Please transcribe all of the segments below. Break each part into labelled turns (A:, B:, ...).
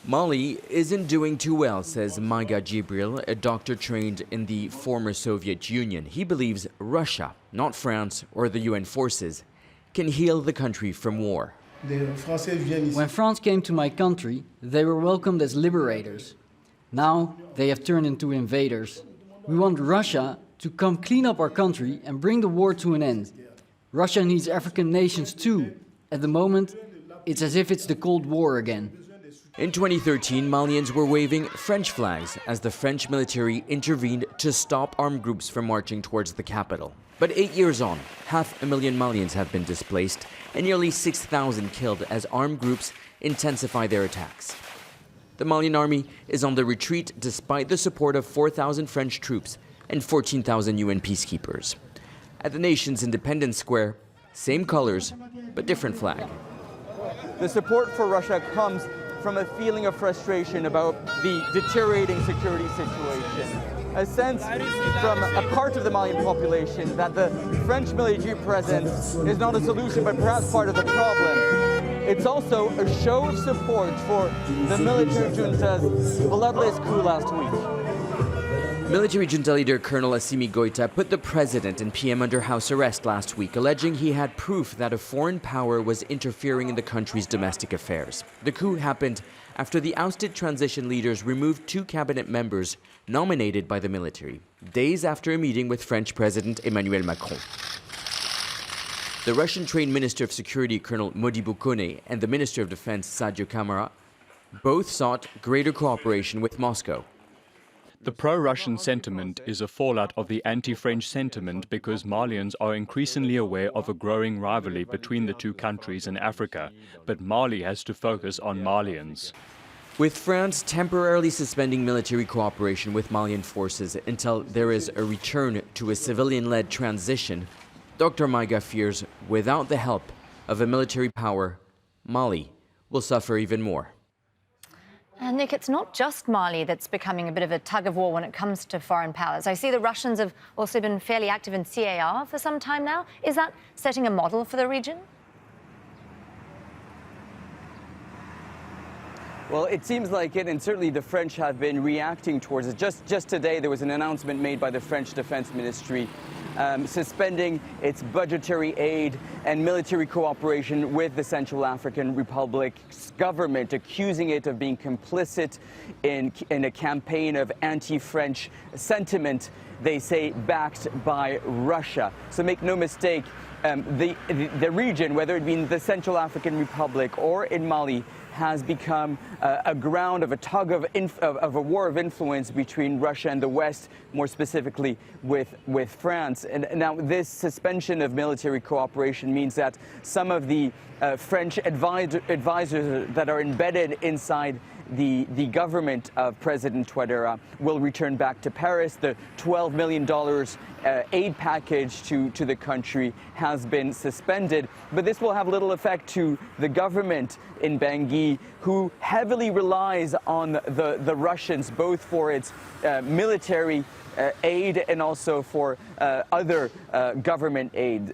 A: Mali isn't doing too well, says MAIGA DJIBRIL, a doctor trained in the former Soviet Union. He believes Russia, not France or the UN forces, can heal the country from war.
B: When France came to my country, they were welcomed as liberators. Now they have turned into invaders. We want Russia to come clean up our country and bring the war to an end. Russia needs African nations too. At the moment, it's as if it's the Cold War again.
A: In 2013, Malians were waving French flags as the French military intervened to stop armed groups from marching towards the capital. But 8 years on, 500,000 Malians have been displaced and nearly 6,000 killed as armed groups intensify their attacks. The Malian army is on the retreat despite the support of 4,000 French troops and 14,000 UN peacekeepers. At the nation's Independence Square, same colors, but different flag.
C: The support for Russia comes from a feeling of frustration about the deteriorating security situation. A sense from a part of the Malian population that the French military presence is not a solution, but perhaps part of the problem. It's also a show of support for the military junta's bloodless coup last week.
A: Military junta leader Colonel ASSIMI GOITA put the president and PM under house arrest last week, alleging he had proof that a foreign power was interfering in the country's domestic affairs. The coup happened after the ousted transition leaders removed 2 cabinet members nominated by the military, days after a meeting with French President Emmanuel Macron. The Russian-trained Minister of Security Colonel Modibo Kone and the Minister of Defense Sadio Kamara both sought greater cooperation with Moscow.
D: The pro-Russian sentiment is a fallout of the anti-French sentiment because Malians are increasingly aware of a growing rivalry between the two countries in Africa, but Mali has to focus on Malians.
A: With France temporarily suspending military cooperation with Malian forces until there is a return to a civilian-led transition, Dr. MAIGA fears without the help of a military power, Mali will suffer even more.
E: And Nick, it's not just Mali that's becoming a bit of a tug-of-war when it comes to foreign powers. I see the Russians have also been fairly active in CAR for some time now. Is that setting a model for the region?
C: Well, it seems like it, and certainly the French have been reacting towards it. Just today, there was an announcement made by the French Defense Ministry suspending its budgetary aid and military cooperation with the Central African Republic's government, accusing it of being complicit in a campaign of anti-French sentiment, they say, backed by Russia. So make no mistake, the region, whether it be in the Central African Republic or in Mali, has become a ground of a tug of a war of influence between Russia and the West, more specifically with France. And now this suspension of military cooperation means that some of the French advisors that are embedded inside the government of President Touadéra will return back to Paris. The $12 million aid package to the country has been suspended, but this will have little effect to the government in Bangui, who heavily relies on the Russians, both for its military aid and also for other government aid.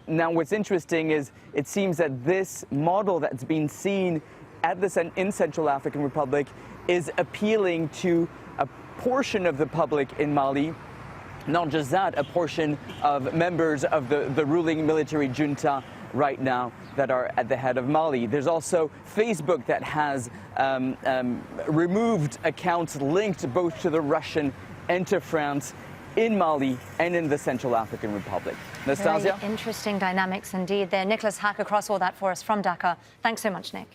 C: Now, what's interesting is it seems that this model that's been seen in Central African Republic is appealing to a portion of the public in Mali. Not just that, a portion of members of the ruling military junta right now that are at the head of Mali. There's also Facebook that has removed accounts linked both to the Russian and to France in Mali and in the Central African Republic. Nastasia?
E: Very interesting dynamics indeed there. Nicolas Haque across all that for us from Dakar. Thanks so much, Nick.